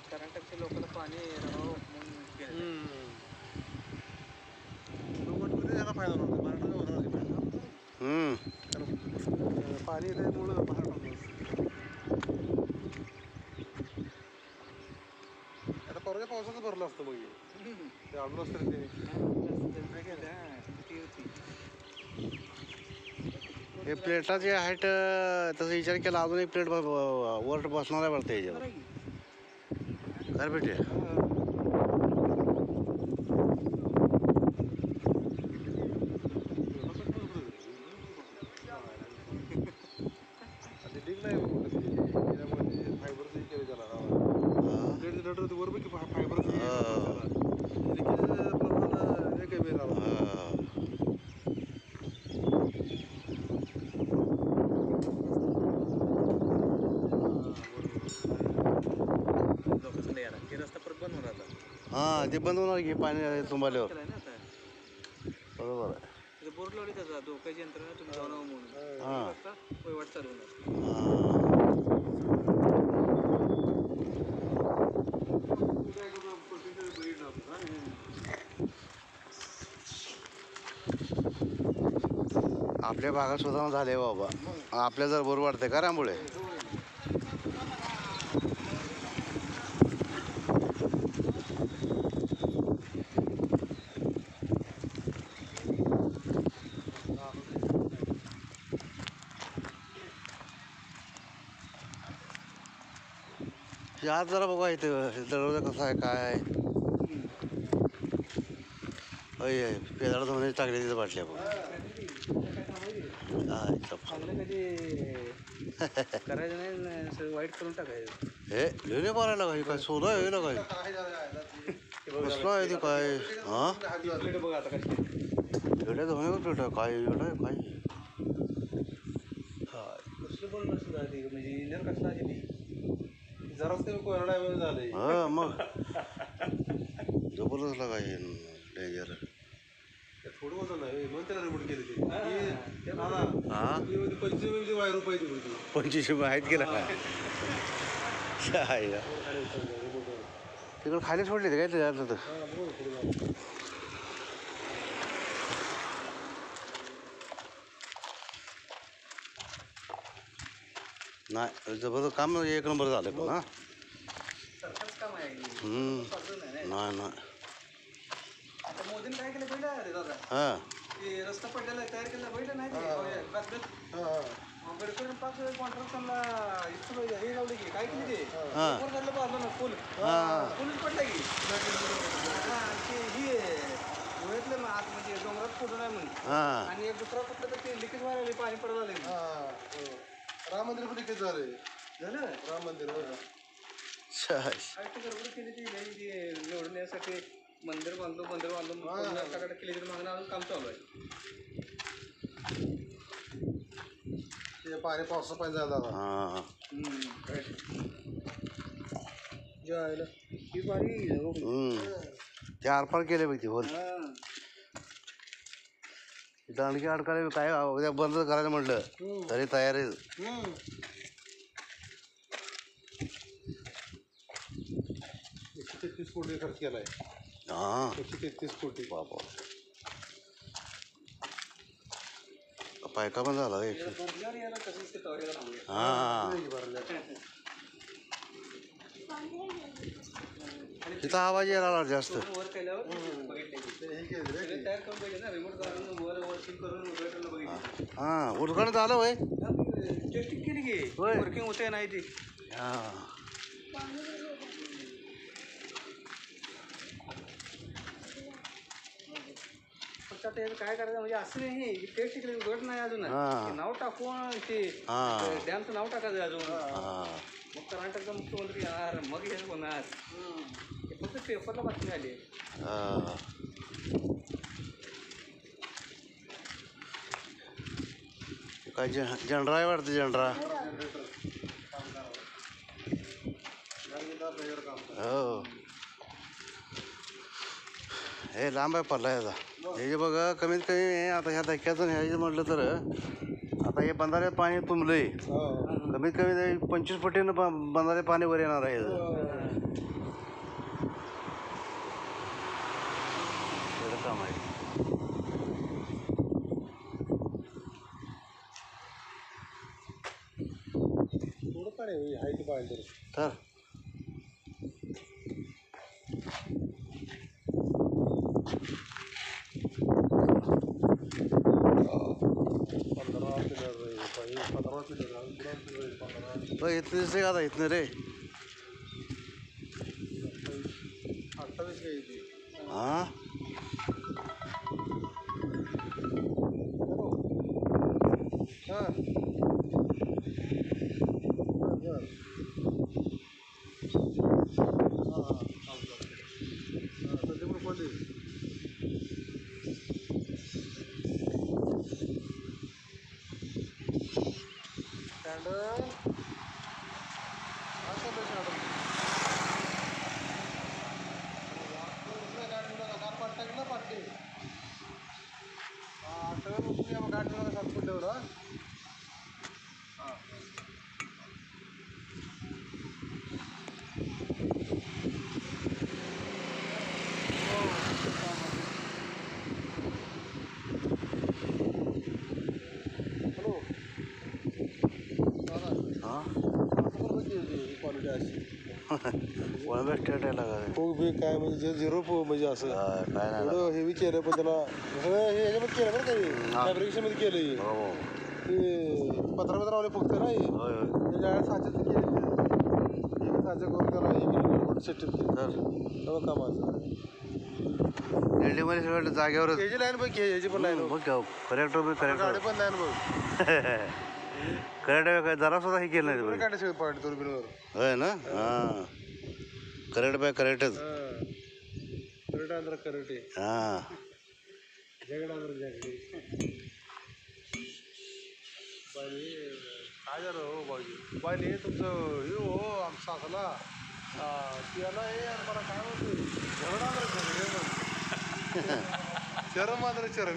कर्नाटकच्या लोकांना पाणी राहावं म्हणून केलं. त्याला फायदा नव्हता मराठा होणार की फायदा. पाणी त्यामुळं आता परवा पावसाचं भरलं असतं मग ते अजून असतं हे प्लेटाची हाईट तसं विचार केला अजून एक प्लेट वर बसणार आहे वाटतं याच्यावर काय भेटे. फायबरचं केलं त्याला वर की फायबरचं प्रमाण एक वेळ रस्ता परत बंद होणार. हां ते बंद होणार की पाणी तुंबाल्यावर. बरोबर आहे. बोर्ड लावली त्याचा धोक्याची यंत्रणा तुम्ही जाऊ नका म्हणून. हां वहिवाट चालू होणार. आपल्या भागात सुधारणा झाले बाबा. आपल्या जर बरोबर वाटते का रामुळे. आज जरा बघा इथं दरवाजा कसा आहे काय आहे. पेदाळ धुवून टाकले तिथं बाटल्या बघ. करायचं नाही वाईट करून टाकायचं. हे लिहिले मारायला काही काय सोदा आहे ना काय कसलं आहे ते काय. हां बघा आता कशी एवढ्या धुणे प्लेट काय एवढं काय कसलं बोलणं सुद्धा म्हणजे इंजिनियर कसला आहे जराच ते कोरडा झालंय. हां मग जबरदस्त काय डेंजर. थोडं वजन आहे म्हणून त्याला रिमोट केली ते. हां 25 रुपये होती. 25 आहेत गेला तिकडं खाली सोडले ते काय ते आता नाही जबरदस्त काम एक नंबर झालं पण. हां नाही नाही आता मोदीने काय केलं पहिलं दादा हां ते रस्ता पडलेला तयार केला पहिलं नाही कॉन्ट्रॅक्टरला हे लावले की काय केली ते झालं बाजूला ना पूल पूलच पडला की ही गोव्यातलं आत म्हणजे डोंगरात फोटो नाही म्हणून आणि एक दुसरा कुठलं तर ते लिकेज व्हायला पाणी पडत आलं. राम मंदिर पण लिकेज झालं राम मंदिर गडबड केली ती निवडण्यासाठी मंदिर बांधलो सगळं केली तरी मागणं अजून काम चालू आहे. ते पाणी पावसा पाहिजे झाला. हां ही बारी ते आरपार केले बघ ते बोल दांडकी अडकाले काय उद्या बंद करायला म्हटलं तरी तयार आहे. 133 कोटी खर्च केलाय. हां 133 कोटी बाबा पायका पण झाला हां तिथं आवाज यायला जास्त. वर केल्यावर तयार करून पाहिजे ना रिमोट काढून वर करून बघितलं. हां उद्घाटन झालं होय टेस्टिंग केली की वर्किंग होते नाही ती. हां काय करायचं म्हणजे असं नाही टेस्ट केली उघड नाही अजून नाव टाकून ते डॅमचं नाव टाकायचं अजून. मग कर्नाटकचा मुख्यमंत्री येणार मग हे होणार. फक्त पेपरला बातमी आली. काय जनरा आहे वाटतं जनरा. हो हे लांब आहे पडला याचा. हे जे बघा कमीत कमी आता ह्या धक्क्यातून ह्याचं म्हटलं तर आता हे बंधाऱ्यात पाणी तुंबलंय कमीत कमी 25 फुटीनं बंधारे पाणी वर येणार आहे काम आहे थोडं पाणी हाईट पाहिजे तर बघ इथं दिसते का आता इथनं रे 28 काही ती हां हां क्वालिटी अशी वळंब्या स्टेट आहे लागा खूप बी काय म्हणजे झिरो म्हणजे असं काय नाही एवढं हेवी केलं पण त्याला सगळं हे ह्याच्यामध्ये केलं बरं काही फॅब्रिकेशनमध्ये केलं हे. हो ते पत्रा लावले फक्त ना हे होय होय त्याच्या साच्याचं केलं हे साचं करून त्याला हे केलं सेटल केलं तर तेव्हा कामाचं दिल्लीमध्ये सगळं जागेवरच ह्याची लाईन बघ ह्याची पण लाईन बघ करेक्टर बघ गाडी करेक्टर पण लाईन बघ करेक्ट काय जरा सुद्धा हे केलं नाही काढले सगळे पॉईंट दुर्बीनवर होय ना हां करेक्ट बाय करेक्टच करंट अंदर करंट आहे हां जगड अंदर जगडी बाई काय झालं हो बाई बाई हे तुमचं हे हो आमचं सासला त्याला हे आणि मला काय म्हणते झगडा अंदर झगडे चरम अंदर चरम